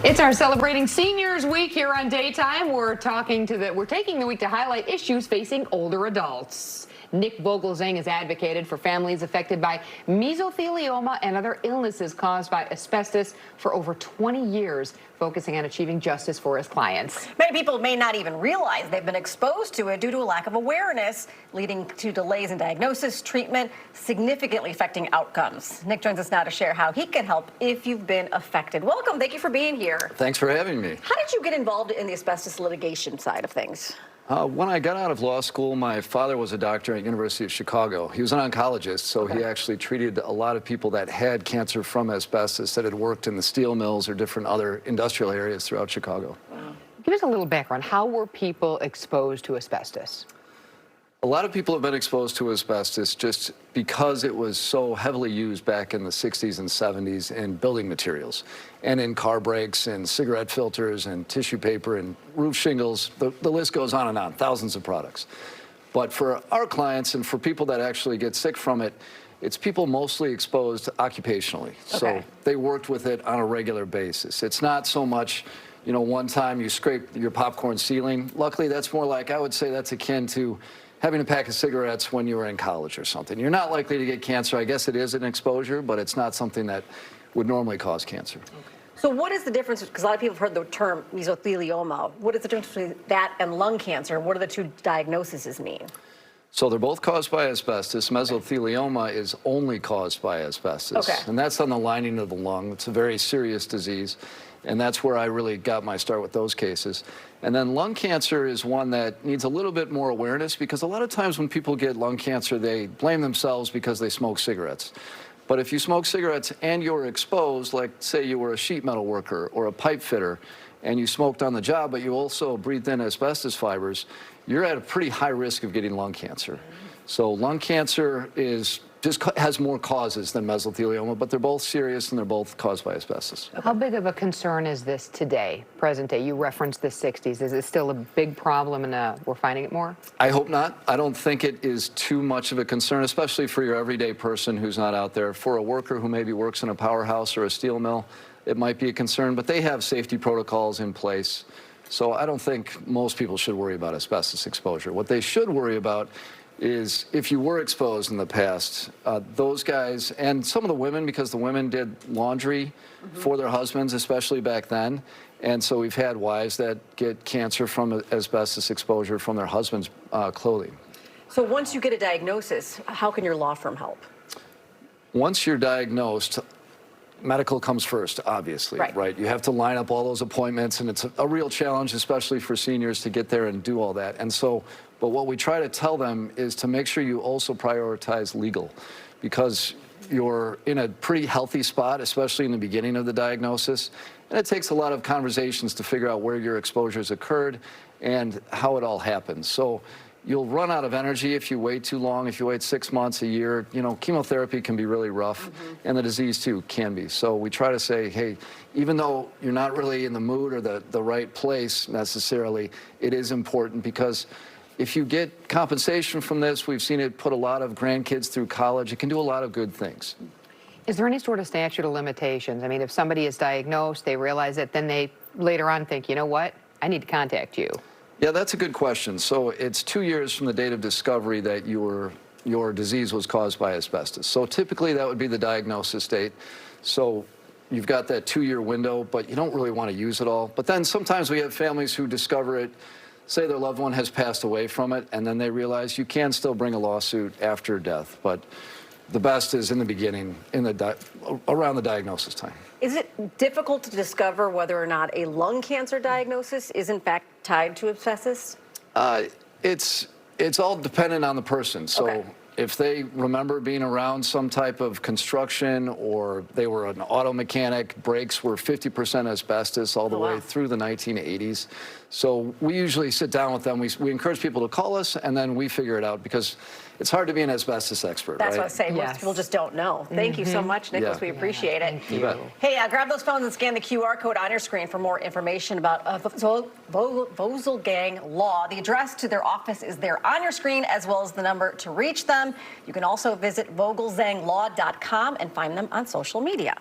It's our Celebrating Seniors Week here on Daytime. We're taking the week to highlight issues facing older adults. Nick Vogelzang has advocated for families affected by mesothelioma and other illnesses caused by asbestos for over 20 years, focusing on achieving justice for his clients. Many people may not even realize they've been exposed to it due to a lack of awareness, leading to delays in diagnosis, treatment, significantly affecting outcomes. Nick joins us now to share how he can help if you've been affected. Welcome. Thank you for being here. Thanks for having me. How did you get involved in the asbestos litigation side of things? When I got out of law school, my father was a doctor at University of Chicago. He was an oncologist, so he actually treated a lot of people that had cancer from asbestos that had worked in the steel mills or different other industrial areas throughout Chicago. Wow. Give us a little background. How were people exposed to asbestos? A lot of people have been exposed to asbestos just because it was so heavily used back in the 60s and 70s in building materials and in car brakes and cigarette filters and tissue paper and roof shingles. The list goes on and on, thousands of products. But for our clients and for people that actually get sick from it, it's people mostly exposed occupationally. So they worked with it on a regular basis. It's not so much, you know, one time you scrape your popcorn ceiling. Luckily, that's more like, I would say that's akin to having a pack of cigarettes when you were in college or something. You're not likely to get cancer. I guess it is an exposure, but it's not something that would normally cause cancer. So what is the difference? Because a lot of people have heard the term mesothelioma. What is the difference between that and lung cancer? What do the two diagnoses mean? So they're both caused by asbestos. Mesothelioma is only caused by asbestos. And that's on the lining of the lung. It's a very serious disease. And that's where I really got my start with those cases. And then lung cancer is one that needs a little bit more awareness, because a lot of times when people get lung cancer, they blame themselves because they smoke cigarettes. But if you smoke cigarettes and you're exposed, like say you were a sheet metal worker or a pipe fitter, and you smoked on the job, but you also breathed in asbestos fibers, you're at a pretty high risk of getting lung cancer. So lung cancer has more causes than mesothelioma, but they're both serious and they're both caused by asbestos. How big of a concern is this today, present day? You referenced the 60s. Is it still a big problem and we're finding it more? I hope not. I don't think it is too much of a concern, especially for your everyday person who's not out there. For a worker who maybe works in a powerhouse or a steel mill, it might be a concern, but they have safety protocols in place. So I don't think most people should worry about asbestos exposure. What they should worry about is if you were exposed in the past, those guys, and some of the women, because the women did laundry for their husbands, especially back then. And so we've had wives that get cancer from asbestos exposure from their husband's clothing. So once you get a diagnosis, how can your law firm help? Once you're diagnosed, medical comes first, obviously, right? You have to line up all those appointments, and it's a real challenge, especially for seniors, to get there and do all that. And so, but what we try to tell them is to make sure you also prioritize legal, because you're in a pretty healthy spot, especially in the beginning of the diagnosis. And it takes a lot of conversations to figure out where your exposures occurred and how it all happens. So you'll run out of energy if you wait too long. If you wait 6 months, a year, you know, chemotherapy can be really rough, and the disease too can be. So we try to say, hey, even though you're not really in the mood or the right place necessarily, it is important, because if you get compensation from this, we've seen it put a lot of grandkids through college. It can do a lot of good things. Is there any sort of statute of limitations? I mean, if somebody is diagnosed, they realize it, then they later on think, you know what, I need to contact you. Yeah, that's a good question. So it's 2 years from the date of discovery that your disease was caused by asbestos. So typically that would be the diagnosis date. So you've got that 2-year window, but you don't really want to use it all. But then sometimes we have families who discover it, say their loved one has passed away from it, and then they realize you can still bring a lawsuit after death. But the best is in the beginning, around the diagnosis time. Is it difficult to discover whether or not a lung cancer diagnosis is in fact tied to asbestos? It's all dependent on the person. So if they remember being around some type of construction, or they were an auto mechanic, brakes were 50% asbestos all the way through the 1980s. So we usually sit down with them. We encourage people to call us, and then we figure it out, because it's hard to be an asbestos expert, That's right? what I was saying. Most people just don't know. Thank you so much, Nicholas. We appreciate it. You bet. Hey, grab those phones and scan the QR code on your screen for more information about Vogelzang Law. The address to their office is there on your screen, as well as the number to reach them. You can also visit vogelzanglaw.com and find them on social media.